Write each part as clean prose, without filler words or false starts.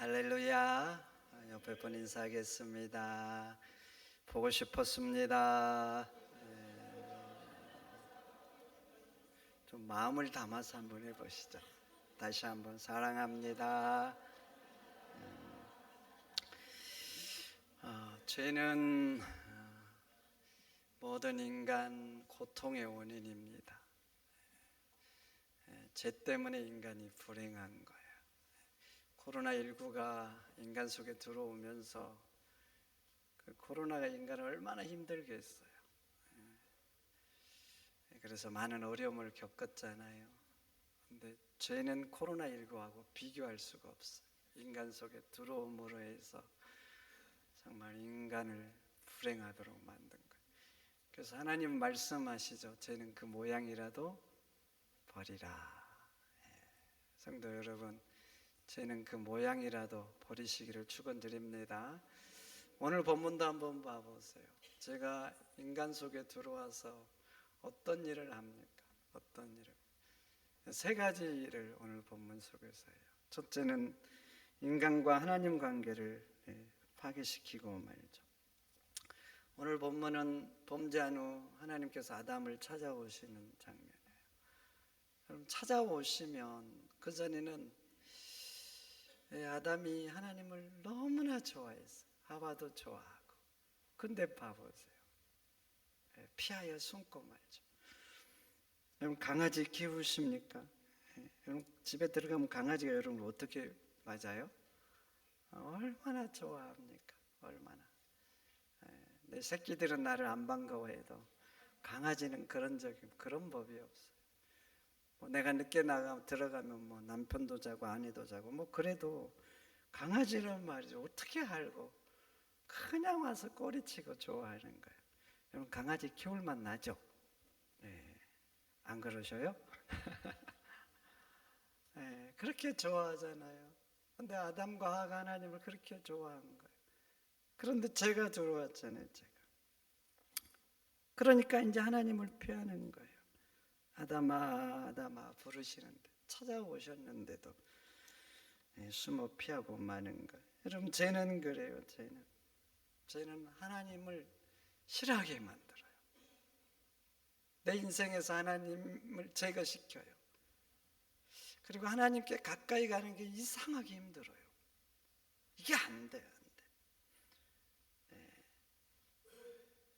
할렐루야. 옆에 분 인사하겠습니다. 보고 싶었습니다. 좀 마음을 담아서 한번 해보시죠. 다시 한번 사랑합니다. 죄는 모든 인간 고통의 원인입니다. 죄 때문에 인간이 불행한 거예요. 코로나19가 인간 속에 들어오면서 그 코로나가 인간을 얼마나 힘들게 했어요. 그래서 많은 어려움을 겪었잖아요. 근데 죄는 코로나19하고 비교할 수가 없어요. 인간 속에 들어옴으로 해서 정말 인간을 불행하도록 만든 거예요. 그래서 하나님 말씀하시죠. 죄는 그 모양이라도 버리라. 성도 여러분, 죄는 그 모양이라도 버리시기를 축원드립니다. 오늘 본문도 한번 봐보세요. 제가 인간 속에 들어와서 어떤 일을 합니까? 어떤 일을? 세 가지 일을 오늘 본문 속에서 해요. 첫째는 인간과 하나님 관계를 파괴시키고 말이죠. 오늘 본문은 범죄한 후 하나님께서 아담을 찾아오시는 장면이에요. 여러분, 찾아오시면 그전에는 아담이 하나님을 너무나 좋아했어요. 하와도 좋아하고. 근데 봐보세요. 피하여 숨고 말죠. 여러분, 강아지 키우십니까? 여러분, 집에 들어가면 강아지가 여러분 어떻게 맞아요? 얼마나 좋아합니까? 얼마나. 내 새끼들은 나를 안 반가워해도 강아지는 그런 법이 없어요. 내가 늦게 들어가면 남편도 자고 아내도 자고 그래도 강아지는 말이죠. 어떻게 알고 그냥 와서 꼬리치고 좋아하는 거예요. 여러분, 강아지 키울만 나죠? 네. 안 그러셔요? 네, 그렇게 좋아하잖아요. 근데 아담과 하와가 하나님을 그렇게 좋아한 거예요. 그런데 죄가 들어왔잖아요. 죄가. 그러니까 이제 하나님을 피하는 거예요. 아담아 아담아 부르시는데 찾아오셨는데도 숨어 피하고 마는 거예요. 여러분, 죄는 그래요. 죄는 하나님을 싫어하게 만들어요. 내 인생에서 하나님을 제거시켜요. 그리고 하나님께 가까이 가는 게 이상하게 힘들어요. 이게 안 돼요.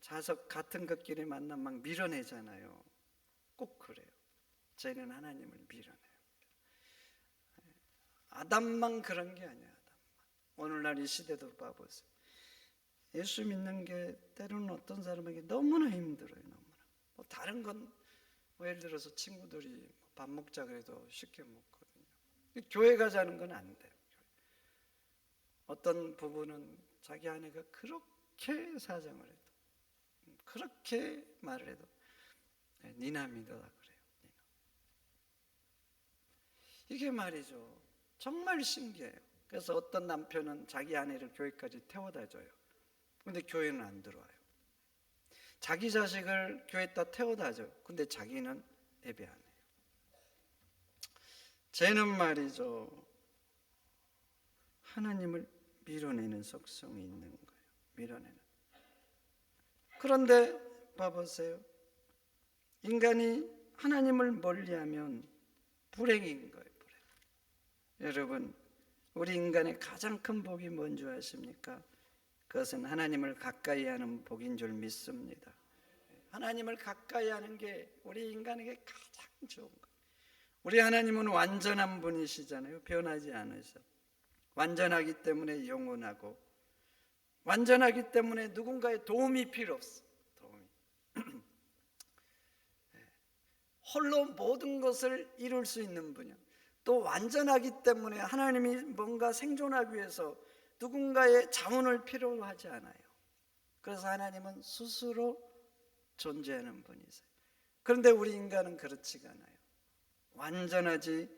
자석 같은 것끼리 만나면 막 밀어내잖아요. 꼭 그래요. 죄는 하나님을 밀어내요. 아담만 그런 게 아니야. 아담만. 오늘날 이 시대도 봐보세요. 예수 믿는 게 때로는 어떤 사람에게 너무나 힘들어요. 너무나. 다른 건 예를 들어서 친구들이 밥 먹자 그래도 쉽게 먹거든요. 교회 가자는 건 안 돼요. 어떤 부부는 자기 아내가 그렇게 사정을 해도, 그렇게 말을 해도 니나 믿어라 그래요. 니나. 이게 말이죠. 정말 신기해요. 그래서 어떤 남편은 자기 아내를 교회까지 태워다 줘요. 근데 교회는 안 들어와요. 자기 자식을 교회에다 태워다 줘요. 근데 자기는 예배 안 해요. 죄는 말이죠. 하나님을 밀어내는 속성이 있는 거예요. 밀어내는. 그런데 봐보세요. 인간이 하나님을 멀리하면 불행인 거예요. 불행. 여러분, 우리 인간의 가장 큰 복이 뭔지 아십니까? 그것은 하나님을 가까이 하는 복인 줄 믿습니다. 하나님을 가까이 하는 게 우리 인간에게 가장 좋은 거예요. 우리 하나님은 완전한 분이시잖아요. 변하지 않으셔. 완전하기 때문에 영원하고, 완전하기 때문에 누군가의 도움이 필요 없어. 도움이. 홀로 모든 것을 이룰 수 있는 분이야. 또 완전하기 때문에 하나님이 뭔가 생존하기 위해서 누군가의 자문을 필요로 하지 않아요. 그래서 하나님은 스스로 존재하는 분이세요. 그런데 우리 인간은 그렇지가 않아요. 완전하지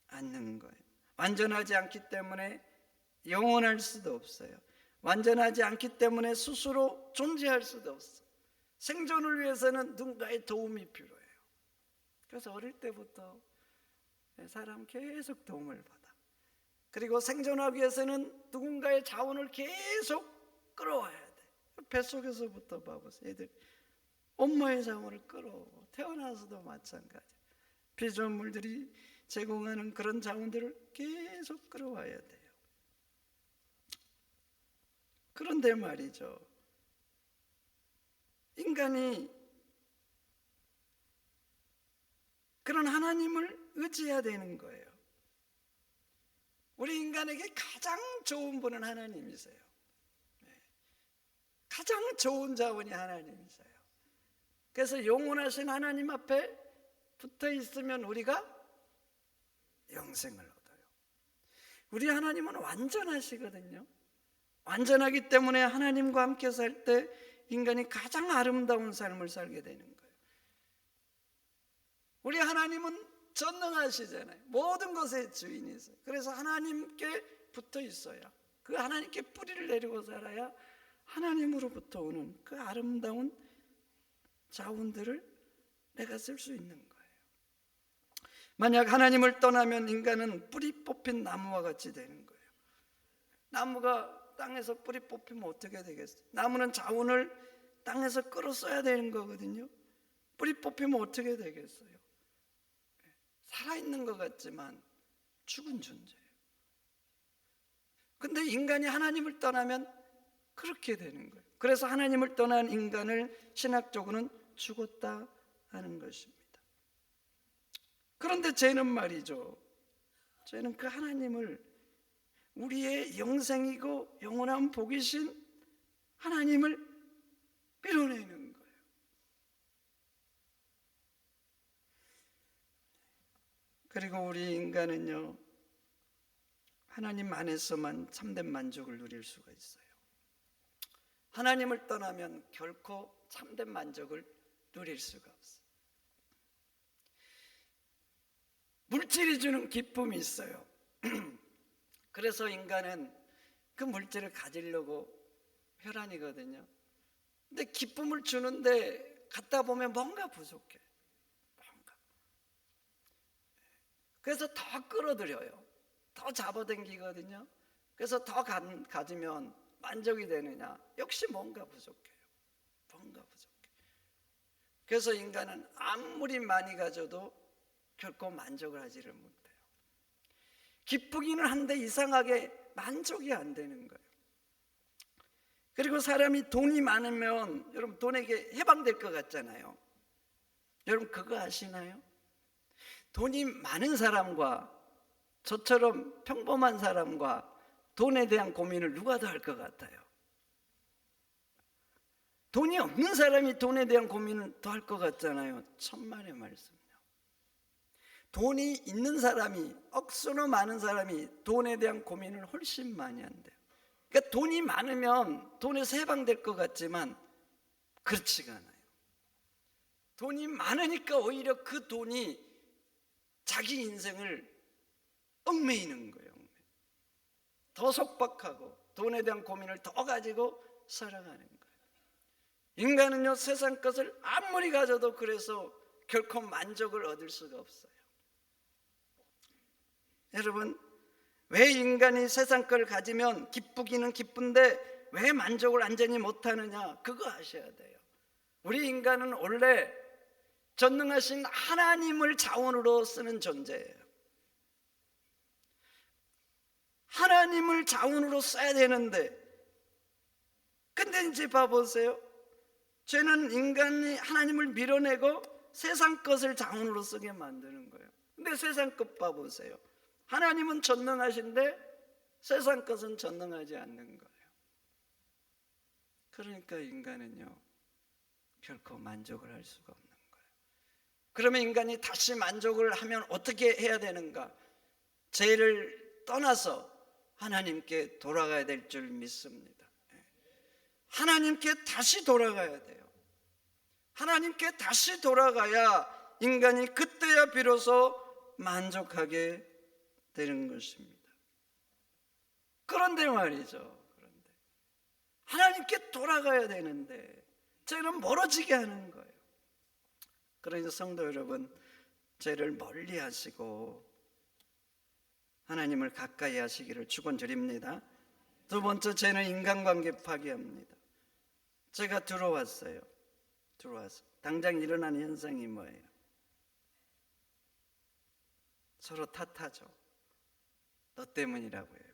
않는 거예요. 완전하지 않기 때문에 영원할 수도 없어요. 완전하지 않기 때문에 스스로 존재할 수도 없어요. 생존을 위해서는 누군가의 도움이 필요해요. 그래서 어릴 때부터 사람 계속 도움을 받아. 그리고 생존하기 위해서는 누군가의 자원을 계속 끌어와야 돼. 뱃속에서부터 봐보세요. 애들 엄마의 자원을 끌어오고, 태어나서도 마찬가지. 피조물들이 제공하는 그런 자원들을 계속 끌어와야 돼요. 그런데 말이죠, 인간이 그런 하나님을 의지해야 되는 거예요. 우리 인간에게 가장 좋은 분은 하나님이세요. 가장 좋은 자원이 하나님이세요. 그래서 영원하신 하나님 앞에 붙어 있으면 우리가 영생을 얻어요. 우리 하나님은 완전하시거든요. 완전하기 때문에 하나님과 함께 살 때 인간이 가장 아름다운 삶을 살게 되는 거예요. 우리 하나님은 전능하시잖아요. 모든 것의 주인이세요. 그래서 하나님께 붙어 있어야, 그 하나님께 뿌리를 내리고 살아야 하나님으로부터 오는 그 아름다운 자원들을 내가 쓸 수 있는 거예요. 만약 하나님을 떠나면 인간은 뿌리 뽑힌 나무와 같이 되는 거예요. 나무가 땅에서 뿌리 뽑히면 어떻게 되겠어요? 나무는 자원을 땅에서 끌어 써야 되는 거거든요. 뿌리 뽑히면 어떻게 되겠어요? 살아있는 것 같지만 죽은 존재예요. 근데 인간이 하나님을 떠나면 그렇게 되는 거예요. 그래서 하나님을 떠난 인간을 신학적으로는 죽었다 하는 것입니다. 그런데 죄는 말이죠, 죄는 그 하나님을, 우리의 영생이고 영원한 복이신 하나님을 밀어내는 거예요. 그리고 우리 인간은요, 하나님 안에서만 참된 만족을 누릴 수가 있어요. 하나님을 떠나면 결코 참된 만족을 누릴 수가 없어요. 물질이 주는 기쁨이 있어요. 그래서 인간은 그 물질을 가지려고 혈안이거든요. 근데 기쁨을 주는데 갖다 보면 뭔가 부족해. 뭔가. 그래서 더 끌어들여요. 더 잡아당기거든요. 그래서 더 가지면 만족이 되느냐? 역시 뭔가 부족해요. 뭔가 부족해. 그래서 인간은 아무리 많이 가져도 결코 만족을 하지를 못해요. 기쁘기는 한데 이상하게 만족이 안 되는 거예요. 그리고 사람이 돈이 많으면 여러분 돈에게 해방될 것 같잖아요. 여러분 그거 아시나요? 돈이 많은 사람과 저처럼 평범한 사람과 돈에 대한 고민을 누가 더 할 것 같아요? 돈이 없는 사람이 돈에 대한 고민을 더 할 것 같잖아요. 천만의 말씀이요. 돈이 있는 사람이, 억수로 많은 사람이 돈에 대한 고민을 훨씬 많이 한대요. 그러니까 돈이 많으면 돈에서 해방될 것 같지만 그렇지가 않아요. 돈이 많으니까 오히려 그 돈이 자기 인생을 얽매이는 거예요. 더 속박하고 돈에 대한 고민을 더 가지고 살아가는 거예요. 인간은요, 세상 것을 아무리 가져도 그래서 결코 만족을 얻을 수가 없어요. 여러분, 왜 인간이 세상 걸 가지면 기쁘기는 기쁜데 왜 만족을 완전히 못하느냐? 그거 아셔야 돼요. 우리 인간은 원래 전능하신 하나님을 자원으로 쓰는 존재예요. 하나님을 자원으로 써야 되는데, 근데 이제 봐보세요. 죄는 인간이 하나님을 밀어내고 세상 것을 자원으로 쓰게 만드는 거예요. 근데 세상 것 봐보세요. 하나님은 전능하신데 세상 것은 전능하지 않는 거예요. 그러니까 인간은요, 결코 만족을 할 수가 없는 거예요. 그러면 인간이 다시 만족을 하면 어떻게 해야 되는가? 죄를 떠나서 하나님께 돌아가야 될 줄 믿습니다. 하나님께 다시 돌아가야 돼요. 하나님께 다시 돌아가야 인간이 그때야 비로소 만족하게 되는 것입니다. 그런데 말이죠. 그런데 하나님께 돌아가야 되는데 죄는 멀어지게 하는 거예요. 그러니까 성도 여러분, 죄를 멀리 하시고 하나님을 가까이 하시기를 축원드립니다. 두 번째, 죄는 인간관계 파괴합니다. 제가 들어와서 당장 일어나는 현상이 뭐예요? 서로 탓하죠. 너 때문이라고 해요.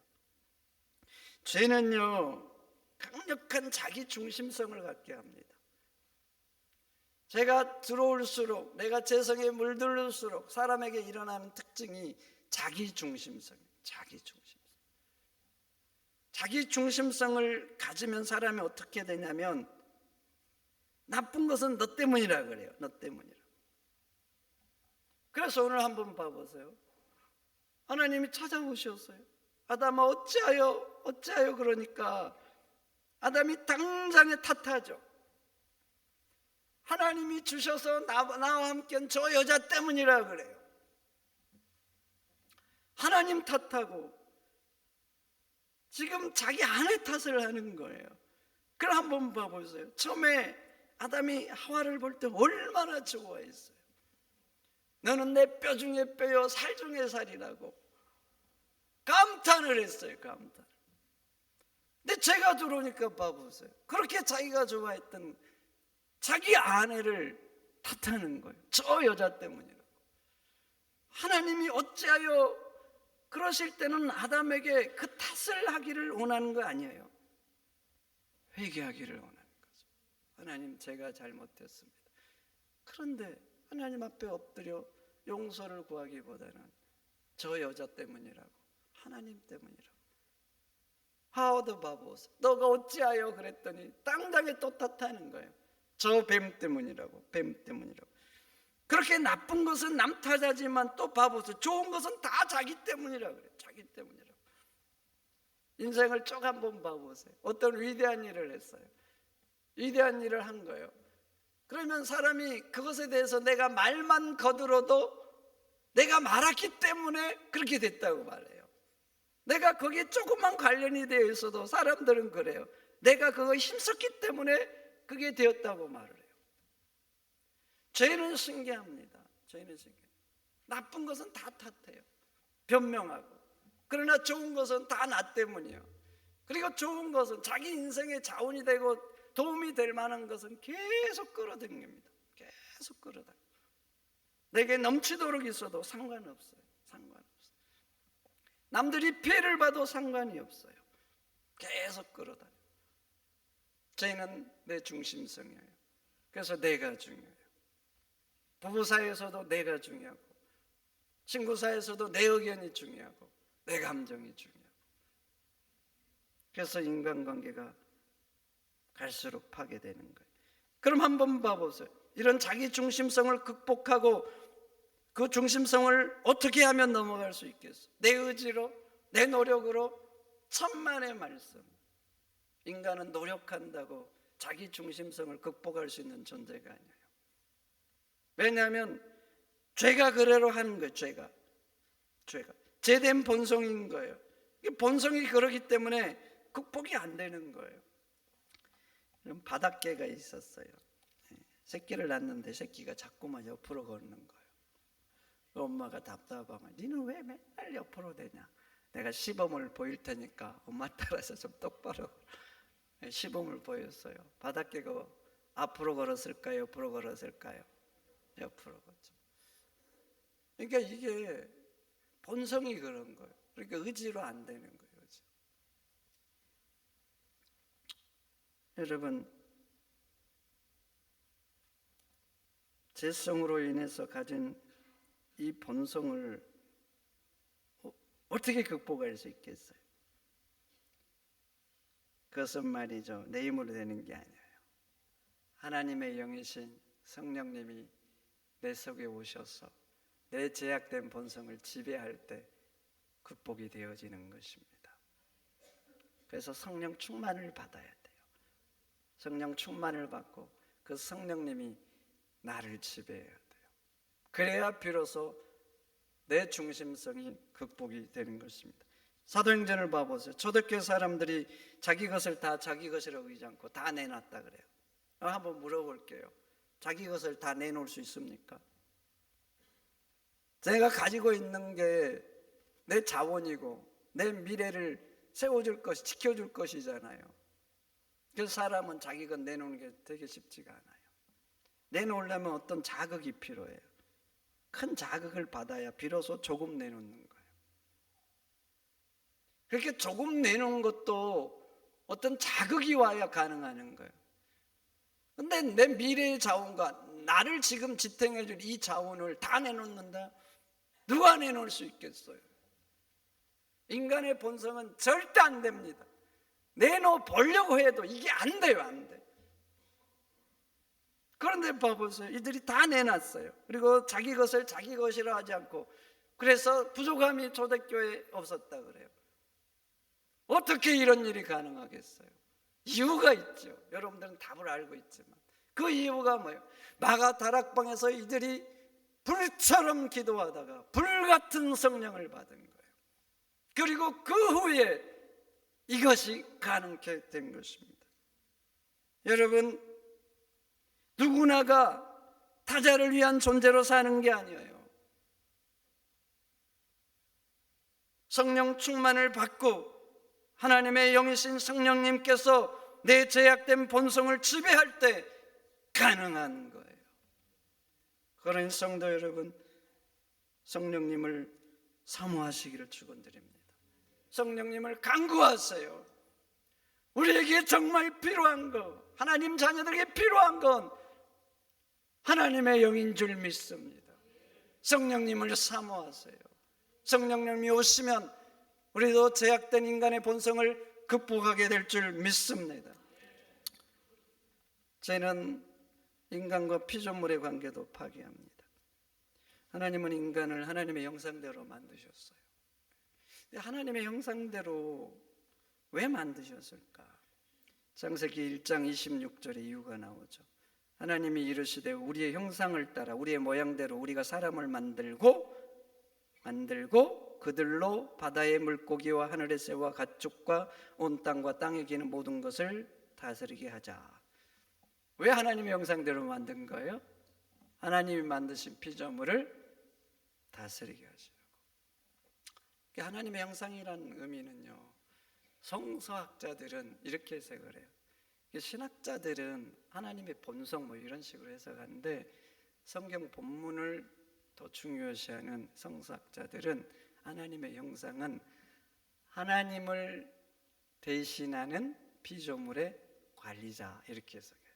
죄는요, 강력한 자기 중심성을 갖게 합니다. 제가 들어올수록, 내가 죄성에 물들을수록 사람에게 일어나는 특징이 자기 중심성이에요. 자기 중심성을 가지면 사람이 어떻게 되냐면, 나쁜 것은 너 때문이라 그래요. 너 때문이라. 그래서 오늘 한번 봐보세요. 하나님이 찾아오셨어요. 아담아 어찌하여 그러니까 아담이 당장에 탓하죠. 하나님이 주셔서 나와 함께한 저 여자 때문이라 그래요. 하나님 탓하고 지금 자기 아내 탓을 하는 거예요. 그럼 한번 봐보세요. 처음에 아담이 하와를 볼 때 얼마나 좋아했어요. 너는 내 뼈 중에 뼈요 살 중에 살이라고 감탄을 했어요. 감탄. 근데 제가 들어오니까 봐보세요. 그렇게 자기가 좋아했던 자기 아내를 탓하는 거예요. 저 여자 때문이라고. 하나님이 어찌하여 그러실 때는 아담에게 그 탓을 하기를 원하는 거 아니에요. 회개하기를 원하는 거죠. 하나님, 제가 잘못했습니다. 그런데 하나님 앞에 엎드려 용서를 구하기보다는 저 여자 때문이라고, 하나님 때문이라고. 하와도 봐보세요. 너가 어찌하여 그랬더니 당장에 또 탓하는 거예요. 저 뱀 때문이라고, 뱀 때문이라고. 그렇게 나쁜 것은 남 탓하지만 또 봐보세요. 좋은 것은 다 자기 때문이라고 그래요. 자기 때문이라고. 인생을 쭉 한번 봐보세요. 어떤 위대한 일을 했어요. 위대한 일을 한 거예요. 그러면 사람이 그것에 대해서 내가 말만 거들어도 내가 말했기 때문에 그렇게 됐다고 말해요. 내가 거기에 조금만 관련이 되어 있어도 사람들은 그래요. 내가 그거 힘썼기 때문에 그게 되었다고 말을 해요. 죄는 신기합니다. 죄는 신기해요. 나쁜 것은 다 탓해요. 변명하고. 그러나 좋은 것은 다 나 때문이에요. 그리고 좋은 것은 자기 인생의 자원이 되고 도움이 될 만한 것은 계속 끌어당깁니다. 계속 끌어당겨. 내게 넘치도록 있어도 상관없어요. 상관없어요. 남들이 피해를 봐도 상관이 없어요. 계속 끌어당겨. 죄는 내 중심성이에요. 그래서 내가 중요해요. 부부 사이에서도 내가 중요하고, 친구 사이에서도 내 의견이 중요하고, 내 감정이 중요하고. 그래서 인간관계가 갈수록 파괴되는 거예요. 그럼 한번 봐보세요. 이런 자기 중심성을 극복하고 그 중심성을 어떻게 하면 넘어갈 수 있겠어요? 내 의지로, 내 노력으로? 천만의 말씀. 인간은 노력한다고 자기 중심성을 극복할 수 있는 존재가 아니에요. 왜냐하면 죄가 그대로 하는 거예요. 죄가 죄된 본성인 거예요. 본성이 그러기 때문에 극복이 안 되는 거예요. 바닷개가 있었어요. 새끼를 낳는데 새끼가 자꾸만 옆으로 걷는 거예요. 엄마가 답답하면 니는 왜 맨날 옆으로 되냐? 내가 시범을 보일 테니까 엄마 따라서 좀 똑바로. 시범을 보였어요. 바닷개가 앞으로 걸었을까요? 옆으로 걸었을까요? 옆으로 걷죠. 그러니까 이게 본성이 그런 거예요. 그러니까 의지로 안 되는 거예요. 의지. 여러분, 죄성으로 인해서 가진 이 본성을 어떻게 극복할 수 있겠어요? 그것은 말이죠, 내 힘으로 되는 게 아니에요. 하나님의 영이신 성령님이 내 속에 오셔서 내 제약된 본성을 지배할 때 극복이 되어지는 것입니다. 그래서 성령 충만을 받아야 돼요. 성령 충만을 받고 그 성령님이 나를 지배해야 돼요. 그래야 비로소 내 중심성이 극복이 되는 것입니다. 사도행전을 봐보세요. 초대교회 사람들이 자기 것을 다 자기 것이라고 여기지 않고 다 내놨다 그래요. 한번 물어볼게요. 자기 것을 다 내놓을 수 있습니까? 제가 가지고 있는 게 내 자원이고 내 미래를 세워줄 것이, 지켜줄 것이잖아요. 그래서 사람은 자기 것 내놓는 게 되게 쉽지가 않아요. 내놓으려면 어떤 자극이 필요해요. 큰 자극을 받아야 비로소 조금 내놓는 거예요. 그렇게 조금 내놓은 것도 어떤 자극이 와야 가능한 거예요. 근데 내 미래의 자원과 나를 지금 지탱해 줄 이 자원을 다 내놓는다? 누가 내놓을 수 있겠어요? 인간의 본성은 절대 안 됩니다. 내놓어 보려고 해도 이게 안 돼요, 안 돼. 그런데 봐보세요. 이들이 다 내놨어요. 그리고 자기 것을 자기 것이라 하지 않고, 그래서 부족함이 초대교회에 없었다 그래요. 어떻게 이런 일이 가능하겠어요? 이유가 있죠. 여러분들은 답을 알고 있지만 그 이유가 뭐예요? 마가 다락방에서 이들이 불처럼 기도하다가 불같은 성령을 받은 거예요. 그리고 그 후에 이것이 가능케 된 것입니다. 여러분, 누구나가 타자를 위한 존재로 사는 게 아니에요. 성령 충만을 받고 하나님의 영이신 성령님께서 내 죄악된 본성을 지배할 때 가능한 거예요. 그러니 성도 여러분, 성령님을 사모하시기를 축원드립니다. 성령님을 간구하세요. 우리에게 정말 필요한 것, 하나님 자녀들에게 필요한 건 하나님의 영인 줄 믿습니다. 성령님을 사모하세요. 성령님이 오시면 우리도 제약된 인간의 본성을 극복하게 될 줄 믿습니다. 죄는 인간과 피조물의 관계도 파괴합니다. 하나님은 인간을 하나님의 형상대로 만드셨어요. 근데 하나님의 형상대로 왜 만드셨을까? 창세기 1장 26절에 이유가 나오죠. 하나님이 이르시되 우리의 형상을 따라 우리의 모양대로 우리가 사람을 만들고 그들로 바다의 물고기와 하늘의 새와 가축과 온 땅과 땅에 기는 모든 것을 다스리게 하자. 왜 하나님의 형상대로 만든 거예요? 하나님이 만드신 피조물을 다스리게 하시라고. 하나님의 형상이라는 의미는요, 성서학자들은 이렇게 해석을 해요. 신학자들은 하나님의 본성 이런 식으로 해석하는데, 성경 본문을 더 중요시하는 성서학자들은 하나님의 형상은 하나님을 대신하는 피조물의 관리자, 이렇게 해석해요.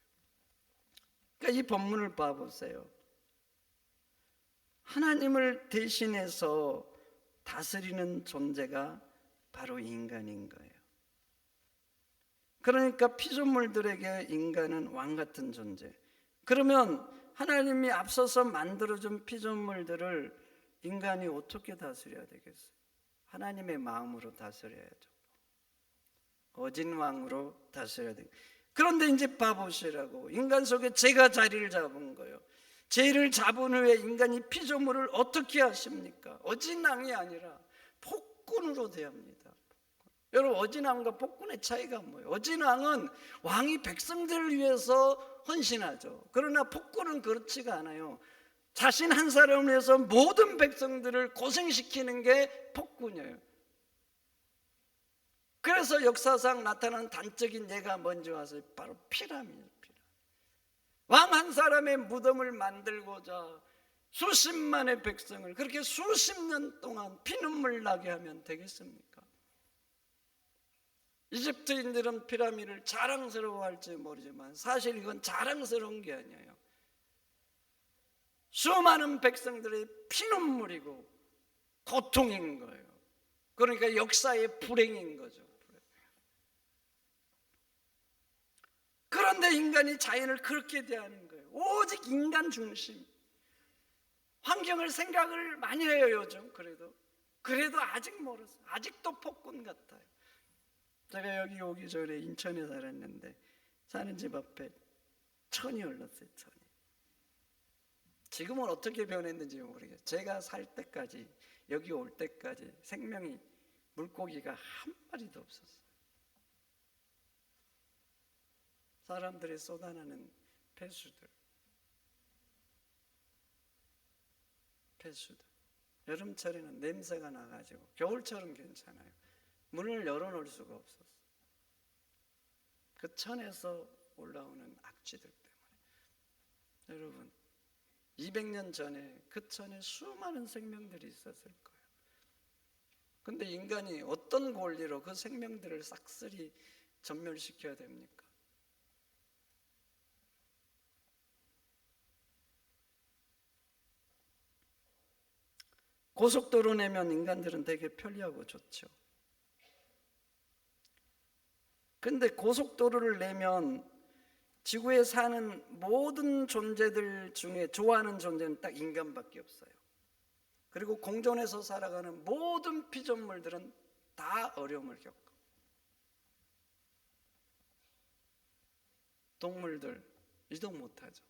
그러니까 이 본문을 봐보세요. 하나님을 대신해서 다스리는 존재가 바로 인간인 거예요. 그러니까 피조물들에게 인간은 왕 같은 존재. 그러면 하나님이 앞서서 만들어준 피조물들을 인간이 어떻게 다스려야 되겠어요? 하나님의 마음으로 다스려야죠. 어진 왕으로 다스려야 돼요. 그런데 이제 봐보시라고. 인간 속에 죄가 자리를 잡은 거예요. 죄를 잡은 후에 인간이 피조물을 어떻게 하십니까? 어진 왕이 아니라 폭군으로 대합니다. 여러분, 어진 왕과 폭군의 차이가 뭐예요? 어진 왕은 왕이 백성들을 위해서 헌신하죠. 그러나 폭군은 그렇지가 않아요. 자신 한 사람을 위해서 모든 백성들을 고생시키는 게 폭군이에요. 그래서 역사상 나타난 단적인 예가 뭔지 아세요? 바로 피라미드. 왕 한 사람의 무덤을 만들고자 수십만의 백성을 그렇게 수십 년 동안 피눈물 나게 하면 되겠습니까? 이집트인들은 피라미드를 자랑스러워할지 모르지만 사실 이건 자랑스러운 게 아니에요. 수많은 백성들의 피눈물이고 고통인 거예요. 그러니까 역사의 불행인 거죠. 그런데 인간이 자연을 그렇게 대하는 거예요. 오직 인간 중심. 환경을 생각을 많이 해요, 요즘. 그래도 아직 멀었어요. 아직도 폭군 같아요. 제가 여기 오기 전에 인천에 살았는데 사는 집 앞에 천이 흘렀어요. 천이. 지금은 어떻게 변했는지 모르겠어요. 제가 살 때까지, 여기 올 때까지 생명이, 물고기가 한 마리도 없었어요. 사람들이 쏟아내는 폐수들. 여름철에는 냄새가 나가지고 겨울철은 괜찮아요. 문을 열어놓을 수가 없었어. 그 천에서 올라오는 악취들 때문에. 여러분, 200년 전에 그 천에 수많은 생명들이 있었을 거예요. 근데 인간이 어떤 권리로 그 생명들을 싹쓸이 전멸시켜야 됩니까? 고속도로 내면 인간들은 되게 편리하고 좋죠. 근데 고속도로를 내면 지구에 사는 모든 존재들 중에 좋아하는 존재는 딱 인간밖에 없어요. 그리고 공존에서 살아가는 모든 피조물들은 다 어려움을 겪고, 동물들 이동 못하죠.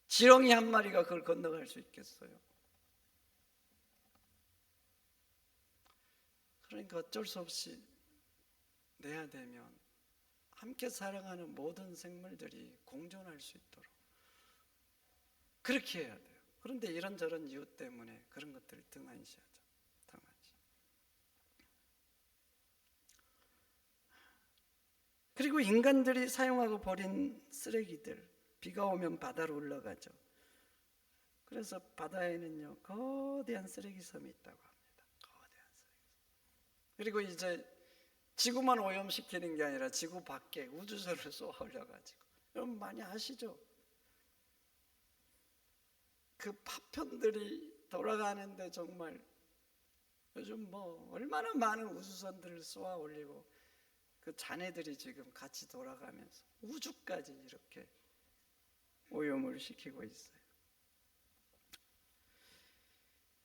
지렁이 한 마리가 그걸 건너갈 수 있겠어요? 그러니까 어쩔 수 없이 내야 되면 함께 살아가는 모든 생물들이 공존할 수 있도록 그렇게 해야 돼요. 그런데 이런저런 이유 때문에 그런 것들을 등한시하죠. 그리고 인간들이 사용하고 버린 쓰레기들, 비가 오면 바다로 올라가죠. 그래서 바다에는요 거대한 쓰레기섬이 있다고 합니다. 거대한 쓰레기섬. 그리고 이제 지구만 오염시키는 게 아니라 지구 밖에 우주선을 쏘아 올려가지고, 여러분 많이 아시죠? 그 파편들이 돌아가는데 정말 요즘 뭐 얼마나 많은 우주선들을 쏘아 올리고 그 잔해들이 지금 같이 돌아가면서 우주까지 이렇게 오염을 시키고 있어요.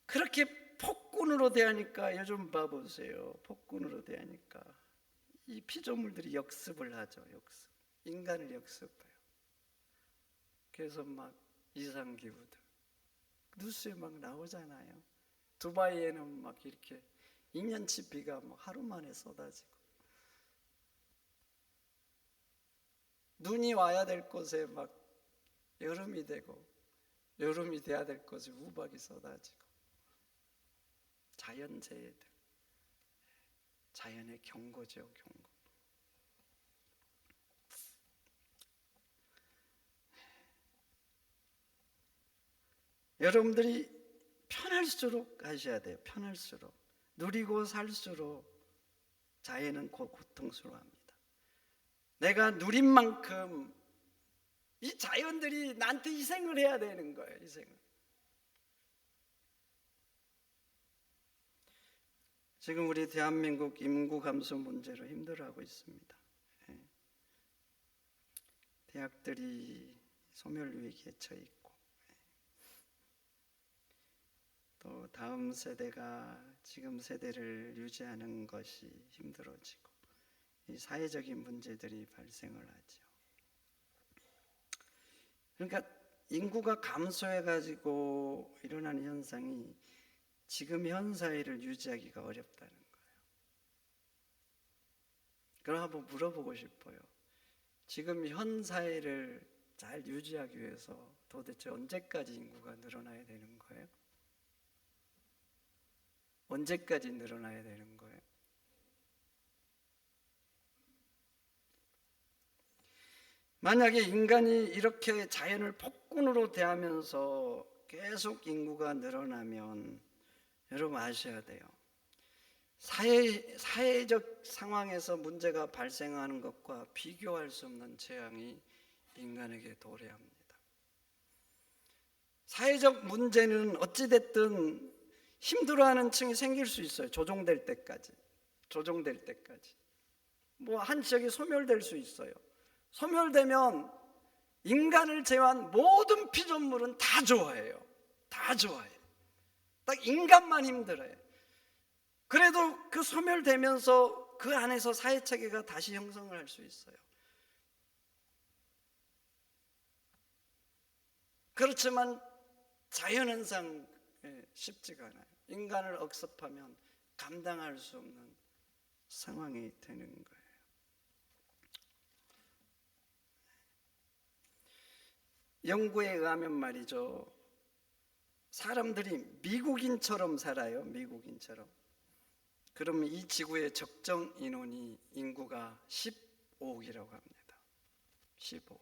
그렇게 폭군으로 대하니까, 요즘 봐보세요. 폭군으로 대하니까 이 피조물들이 역습을 하죠. 역습. 인간을 역습해요. 그래서 막 이상기후들 뉴스에 막 나오잖아요. 두바이에는 막 이렇게 2년치 비가 뭐 하루 만에 쏟아지고, 눈이 와야 될 곳에 막 여름이 되고, 여름이 돼야 될 곳에 우박이 쏟아지고, 자연재해들, 자연의 경고죠, 경고. 여러분들이 편할수록 하셔야 돼요. 편할수록. 누리고 살수록 자연은 고통스러워합니다. 내가 누린 만큼 이 자연들이 나한테 희생을 해야 되는 거예요. 희생을. 지금 우리 대한민국 인구 감소 문제로 힘들어하고 있습니다. 대학들이 소멸 위기에 처해 있고, 또 다음 세대가 지금 세대를 유지하는 것이 힘들어지고, 이 사회적인 문제들이 발생을 하죠. 그러니까 인구가 감소해가지고 일어나는 현상이 지금 현 사회를 유지하기가 어렵다는 거예요. 그럼 한번 물어보고 싶어요. 지금 현 사회를 잘 유지하기 위해서 도대체 언제까지 인구가 늘어나야 되는 거예요? 언제까지 늘어나야 되는 거예요? 만약에 인간이 이렇게 자연을 폭군으로 대하면서 계속 인구가 늘어나면, 여러분 아셔야 돼요. 사회적 상황에서 문제가 발생하는 것과 비교할 수 없는 재앙이 인간에게 도래합니다. 사회적 문제는 어찌됐든 힘들어하는 층이 생길 수 있어요. 조정될 때까지. 뭐 한 지역이 소멸될 수 있어요. 소멸되면 인간을 제외한 모든 피조물은 다 좋아해요. 다 좋아해요. 딱 인간만 힘들어요. 그래도 그 소멸되면서 그 안에서 사회체계가 다시 형성을 할 수 있어요. 그렇지만 자연현상 쉽지가 않아요. 인간을 억습하면 감당할 수 없는 상황이 되는 거예요. 연구에 의하면 말이죠, 사람들이 미국인처럼 살아요. 미국인처럼. 그러면 이 지구의 적정 인원이 인구가 15억이라고 합니다. 15억.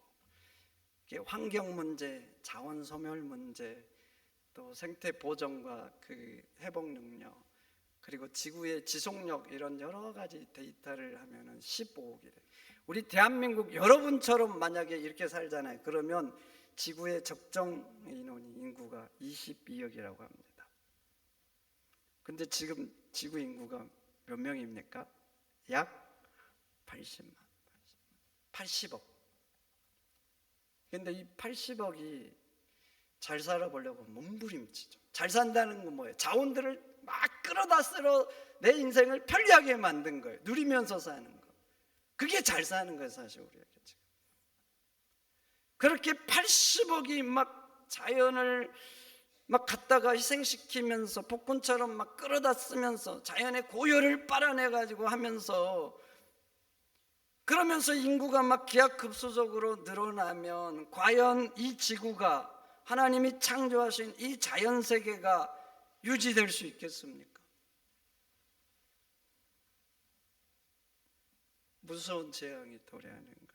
환경 문제, 자원 소멸 문제, 또 생태 보존과 그 회복 능력, 그리고 지구의 지속력, 이런 여러 가지 데이터를 하면은 15억이래요. 우리 대한민국 여러분처럼 만약에 이렇게 살잖아요. 그러면 지구의 적정 인원이 인구가 22억이라고 합니다. 근데 지금 지구 인구가 몇 명입니까? 약 80만, 80억. 근데 이 80억이 잘 살아보려고 몸부림치죠. 잘 산다는 건 뭐예요? 자원들을 막 끌어다 쓸어 내 인생을 편리하게 만든 거예요. 누리면서 사는 거. 그게 잘 사는 거예요, 사실 우리에게 지금. 그렇게 80억이 막 자연을 막 갖다가 희생시키면서 폭군처럼 막 끌어다 쓰면서 자연의 고열을 빨아내가지고 하면서, 그러면서 인구가 막 기하급수적으로 늘어나면 과연 이 지구가, 하나님이 창조하신 이 자연세계가 유지될 수 있겠습니까? 무서운 재앙이 도래하는 거예요.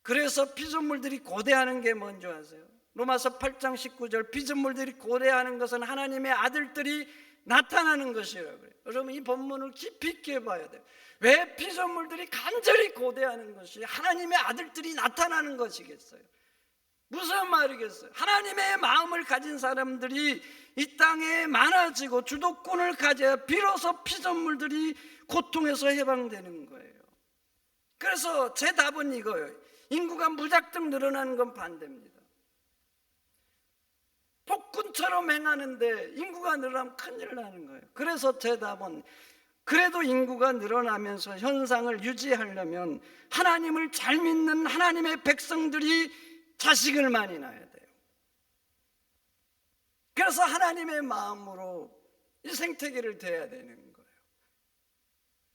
그래서 피조물들이 고대하는 게 뭔지 아세요? 로마서 8장 19절, 피조물들이 고대하는 것은 하나님의 아들들이 나타나는 것이라고 그래요. 여러분, 이 본문을 깊이 있게 봐야 돼요. 왜 피조물들이 간절히 고대하는 것이 하나님의 아들들이 나타나는 것이겠어요? 무슨 말이겠어요? 하나님의 마음을 가진 사람들이 이 땅에 많아지고 주도권을 가져야 비로소 피조물들이 고통에서 해방되는 거예요. 그래서 제 답은 이거예요. 인구가 무작정 늘어나는 건 반대입니다. 폭군처럼 행하는데 인구가 늘어나면 큰일 나는 거예요. 그래서 제 답은, 그래도 인구가 늘어나면서 현상을 유지하려면 하나님을 잘 믿는 하나님의 백성들이 자식을 많이 낳아야 돼요. 그래서 하나님의 마음으로 이 생태계를 대해야 되는 거예요.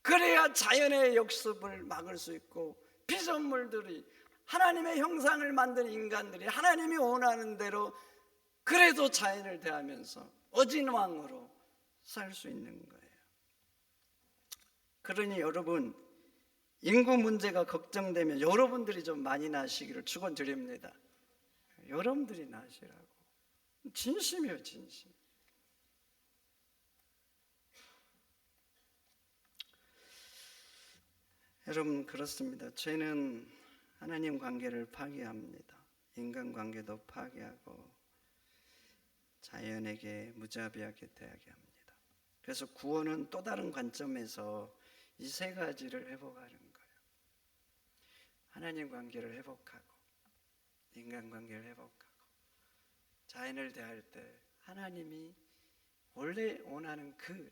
그래야 자연의 역습을 막을 수 있고, 피조물들이, 하나님의 형상을 만든 인간들이 하나님이 원하는 대로 그래도 자연을 대하면서 어진왕으로 살 수 있는 거예요. 그러니 여러분, 인구 문제가 걱정되면 여러분들이 좀 많이 나시기를 축원드립니다. 여러분들이 나시라고. 진심이에요, 진심. 여러분, 그렇습니다. 죄는 하나님 관계를 파괴합니다. 인간 관계도 파괴하고 자연에게 무자비하게 대하게 합니다. 그래서 구원은 또 다른 관점에서 이 세 가지를 회복하는 거예요. 하나님 관계를 회복하고, 인간 관계를 회복하고, 자연을 대할 때 하나님이 원래 원하는 그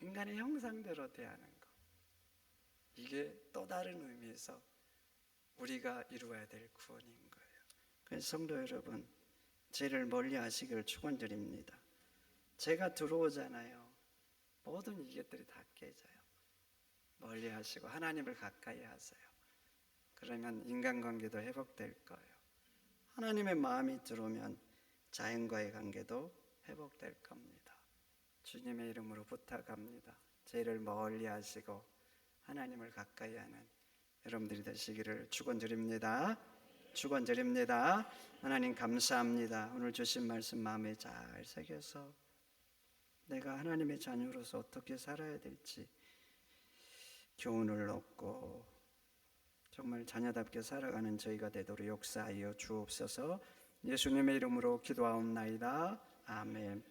인간의 형상대로 대하는 것, 이게 또 다른 의미에서 우리가 이루어야 될 구원인 거예요. 그래서 성도 여러분, 죄를 멀리 하시기를 축원드립니다. 죄가 들어오잖아요. 모든 이것들이 다 깨져요. 멀리 하시고 하나님을 가까이 하세요. 그러면 인간관계도 회복될 거예요. 하나님의 마음이 들어오면 자연과의 관계도 회복될 겁니다. 주님의 이름으로 부탁합니다. 죄를 멀리 하시고 하나님을 가까이 하는 여러분들이 되시기를 축원드립니다. 축원드립니다. 하나님 감사합니다. 오늘 주신 말씀 마음에 잘 새겨서 내가 하나님의 자녀로서 어떻게 살아야 될지 교훈을 얻고 정말 자녀답게 살아가는 저희가 되도록 역사하여 주옵소서. 예수님의 이름으로 기도하옵나이다. 아멘.